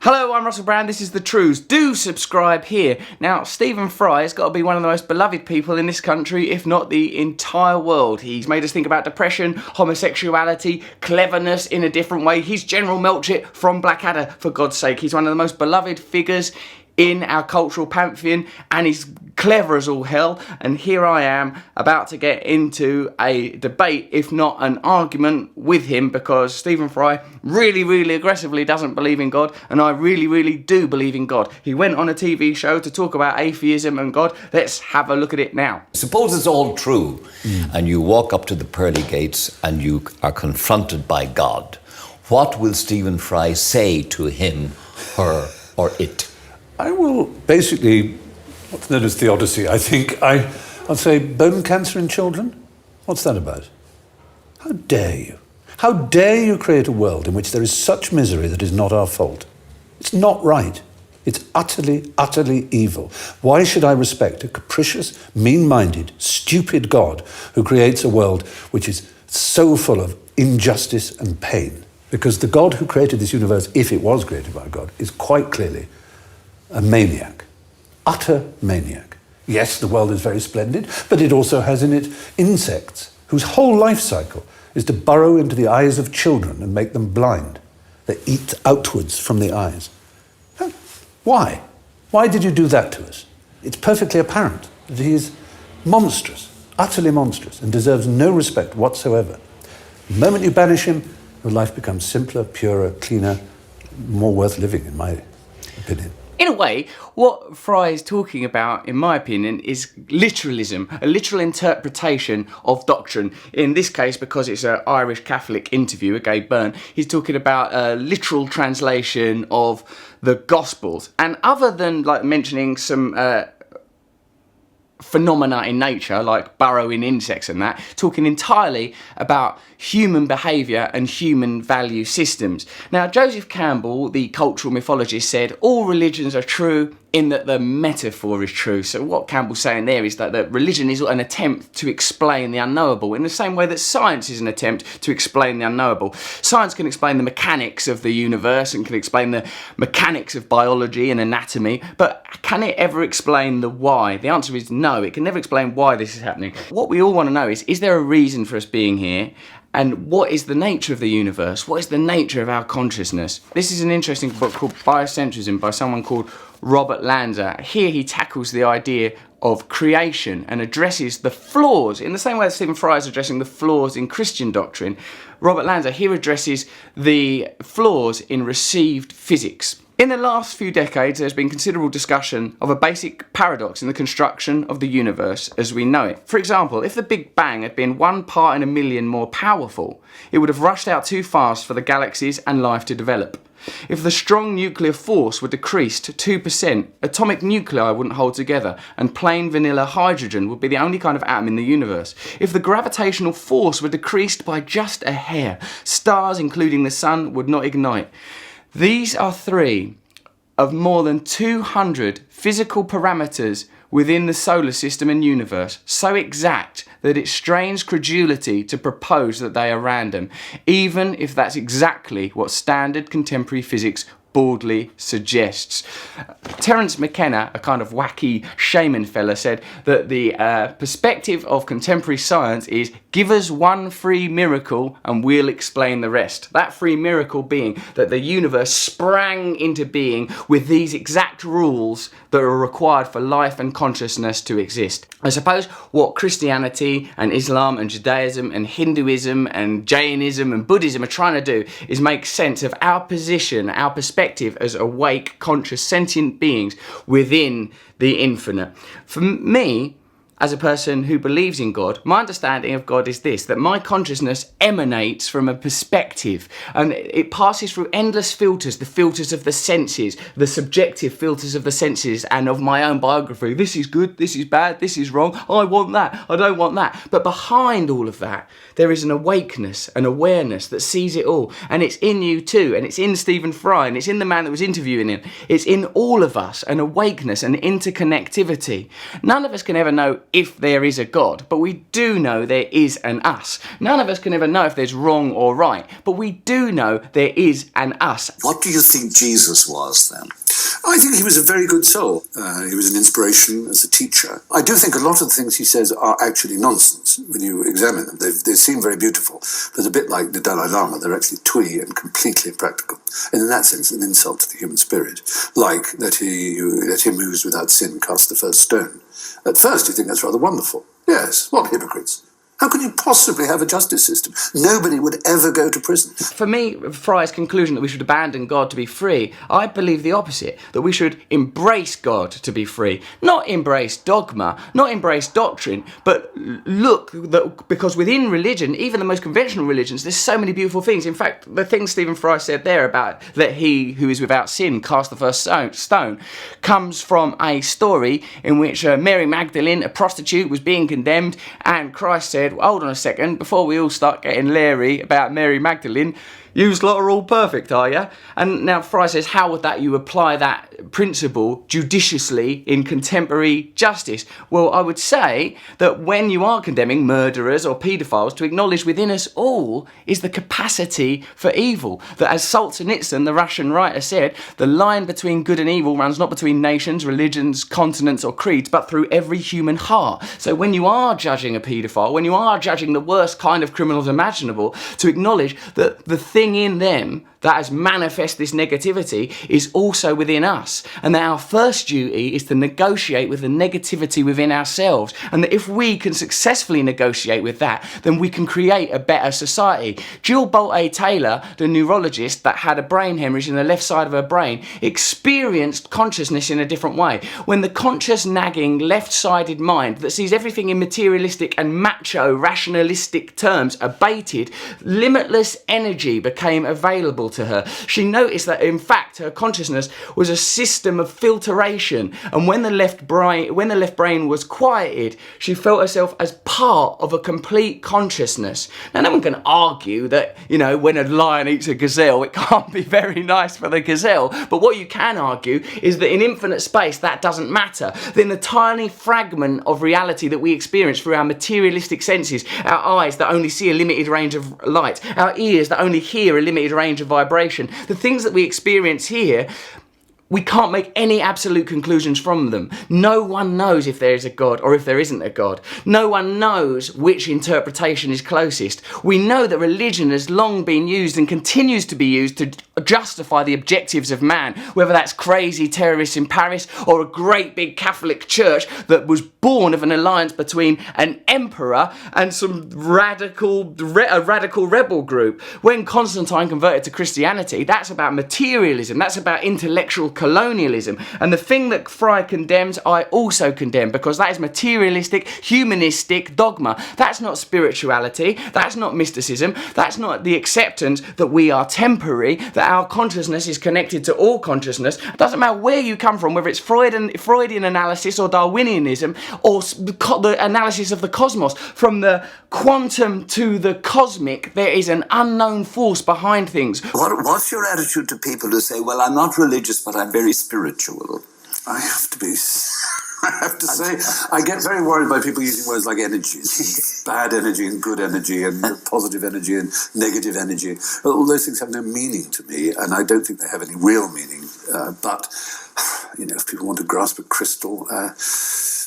Hello, I'm Russell Brand, this is the Trews. Do subscribe here. Now, Stephen Fry has got to be one of the most beloved people in this country, if not the entire world. He's made us think about depression, homosexuality, cleverness in a different way. He's General Melchett from Blackadder, for God's sake. He's one of the most beloved figures in our cultural pantheon, and he's clever as all hell. And here I am about to get into a debate, if not an argument, with him, because Stephen Fry really aggressively doesn't believe in God, and I really do believe in God. He went on a TV show to talk about atheism and God. Let's have a look at it now. Suppose it's all true, and you walk up to the pearly gates and you are confronted by God. What will Stephen Fry say to him, her, or it? I will basically, what's known as theodicy, I think. I'll say bone cancer in children? What's that about? How dare you? How dare you create a world in which there is such misery that is not our fault? It's not right. It's utterly evil. Why should I respect a capricious, mean-minded, stupid God who creates a world which is so full of injustice and pain? Because the God who created this universe, if it was created by God, is quite clearly a maniac, utter maniac. Yes, the world is very splendid, but it also has in it insects whose whole life cycle is to burrow into the eyes of children and make them blind. They eat outwards from the eyes. Why? Why did you do that to us? It's perfectly apparent that he is monstrous, utterly monstrous, and deserves no respect whatsoever. The moment you banish him, your life becomes simpler, purer, cleaner, more worth living, in my opinion. In a way, what Fry is talking about, in my opinion, is literalism, a literal interpretation of doctrine. In this case, because it's an Irish Catholic interviewer, Gabe Byrne, he's talking about a literal translation of the Gospels. And other than mentioning some phenomena in nature, like burrowing insects and that, talking entirely about human behaviour and human value systems. Now, Joseph Campbell, the cultural mythologist, said all religions are true in that the metaphor is true. So what Campbell's saying there is that religion is an attempt to explain the unknowable, in the same way that science is an attempt to explain the unknowable. Science can explain the mechanics of the universe and can explain the mechanics of biology and anatomy, but can it ever explain the why? The answer is no, it can never explain why this is happening. What we all want to know is there a reason for us being here? And what is the nature of the universe? What is the nature of our consciousness? This is an interesting book called Biocentrism by someone called Robert Lanza. Here he tackles the idea of creation and addresses the flaws, in the same way that Stephen Fry is addressing the flaws in Christian doctrine. Robert Lanza here addresses the flaws in received physics. In the last few decades, there's been considerable discussion of a basic paradox in the construction of the universe as we know it. For example, if the Big Bang had been 1 part in a million more powerful, it would have rushed out too fast for the galaxies and life to develop. If the strong nuclear force were decreased to 2%, atomic nuclei wouldn't hold together, and plain vanilla hydrogen would be the only kind of atom in the universe. If the gravitational force were decreased by just a hair, stars, including the sun, would not ignite. These are 3 of more than 200 physical parameters within the solar system and universe, so exact that it strains credulity to propose that they are random, even if that's exactly what standard contemporary physics baldly suggests. Terence McKenna, a kind of wacky shaman fella, said that the perspective of contemporary science is give us one free miracle and we'll explain the rest. That free miracle being that the universe sprang into being with these exact rules that are required for life and consciousness to exist. I suppose what Christianity and Islam and Judaism and Hinduism and Jainism and Buddhism are trying to do is make sense of our position, our perspective as awake, conscious, sentient beings within the infinite. For me, as a person who believes in God, my understanding of God is this, that my consciousness emanates from a perspective and it passes through endless filters, the filters of the senses, the subjective filters of the senses and of my own biography. This is good, this is bad, this is wrong, I want that, I don't want that. But behind all of that, there is an awakeness, an awareness that sees it all. And it's in you too, and it's in Stephen Fry, and it's in the man that was interviewing him. It's in all of us, an awakeness, an interconnectivity. None of us can ever know if there is a God, but we do know there is an us. None of us can ever know if there's wrong or right, but we do know there is an us. What do you think Jesus was then? I think he was a very good soul. He was an inspiration as a teacher. I do think a lot of the things he says are actually nonsense when you examine them. They seem very beautiful, but a bit like the Dalai Lama, they're actually twee and completely impractical. And in that sense, an insult to the human spirit. Like that him who is without sin cast the first stone. At first, you think that's rather wonderful. Yes, what hypocrites. How could you possibly have a justice system? Nobody would ever go to prison. For me, Fry's conclusion that we should abandon God to be free, I believe the opposite, that we should embrace God to be free. Not embrace dogma, not embrace doctrine, but look, because within religion, even the most conventional religions, there's so many beautiful things. In fact, the thing Stephen Fry said there about let he who is without sin cast the first stone comes from a story in which Mary Magdalene, a prostitute, was being condemned, and Christ said, hold on a second, before we all start getting leery about Mary Magdalene, yous lot are all perfect, are ya? And now Fry says, how would that you apply that principle judiciously in contemporary justice? Well, I would say that when you are condemning murderers or paedophiles, to acknowledge within us all is the capacity for evil. That as Solzhenitsyn, the Russian writer, said, the line between good and evil runs not between nations, religions, continents or creeds, but through every human heart. So when you are judging a paedophile, when you are judging the worst kind of criminals imaginable, to acknowledge that the thing in them that has manifest this negativity is also within us, and that our first duty is to negotiate with the negativity within ourselves, and that if we can successfully negotiate with that, then we can create a better society. Jill Bolte Taylor, the neurologist that had a brain hemorrhage in the left side of her brain, experienced consciousness in a different way. When the conscious, nagging, left-sided mind that sees everything in materialistic and macho, rationalistic terms abated, limitless energy became available to her. She noticed that in fact her consciousness was a system of filtration, and when the left brain was quieted, she felt herself as part of a complete consciousness. Now, no one can argue that, you know, when a lion eats a gazelle, it can't be very nice for the gazelle, but what you can argue is that in infinite space that doesn't matter. Then the tiny fragment of reality that we experience through our materialistic senses, our eyes that only see a limited range of light, our ears that only hear a limited range of vibration, the things that we experience here, we can't make any absolute conclusions from them. No one knows if there is a God or if there isn't a God. No one knows which interpretation is closest. We know that religion has long been used and continues to be used to justify the objectives of man, whether that's crazy terrorists in Paris or a great big Catholic church that was born of an alliance between an emperor and some radical rebel group. When Constantine converted to Christianity, that's about materialism, that's about intellectual colonialism, and the thing that Fry condemns, I also condemn, because that is materialistic, humanistic dogma. That's not spirituality, that's not mysticism, that's not the acceptance that we are temporary, that our consciousness is connected to all consciousness. It doesn't matter where you come from, whether it's Freudian analysis or Darwinianism or the analysis of the cosmos. From the quantum to the cosmic, there is an unknown force behind things. What's your attitude to people who say, well, I'm not religious, but I'm very spiritual? I have to say, I get very worried by people using words like energy. Bad energy and good energy and positive energy and negative energy. All those things have no meaning to me, and I don't think they have any real meaning. But, you know, if people want to grasp a crystal...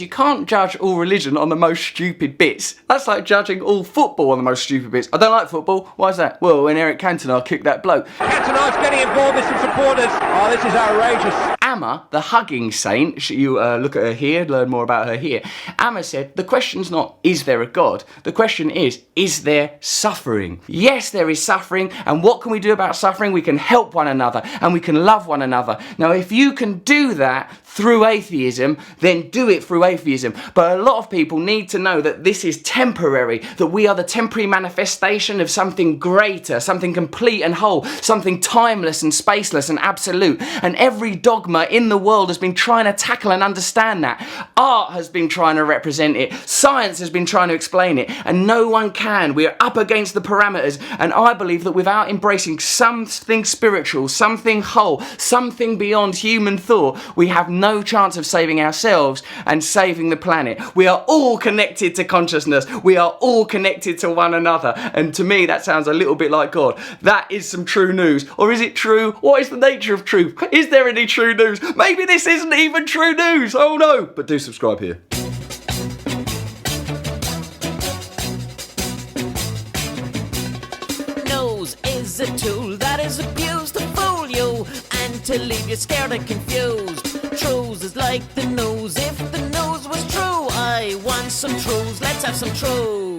You can't judge all religion on the most stupid bits. That's like judging all football on the most stupid bits. I don't like football. Why is that? Well, when Eric Cantona kicked that bloke. Cantona's getting involved with some supporters. Oh, this is outrageous. Amma, the hugging saint, you look at her here, learn more about her here. Amma said, the question's not, is there a God? The question is there suffering? Yes, there is suffering, and what can we do about suffering? We can help one another, and we can love one another. Now, if you can do that through atheism, then do it through atheism. But a lot of people need to know that this is temporary, that we are the temporary manifestation of something greater, something complete and whole, something timeless and spaceless and absolute. And every dogma in the world has been trying to tackle and understand that. Art has been trying to represent it. Science has been trying to explain it. And no one can. We're up against the parameters. And I believe that without embracing something spiritual, something whole, something beyond human thought, we have no chance of saving ourselves and saving the planet. We are all connected to consciousness. We are all connected to one another. And to me, that sounds a little bit like God. That is some true news. Or is it true? What is the nature of truth? Is there any true news? Maybe this isn't even true news. Oh no. But do subscribe here. Nose is a tool that is abused to fool you and to leave you scared and confused. Trews is like the nose. If the nose was true, I want some trews. Let's have some trews.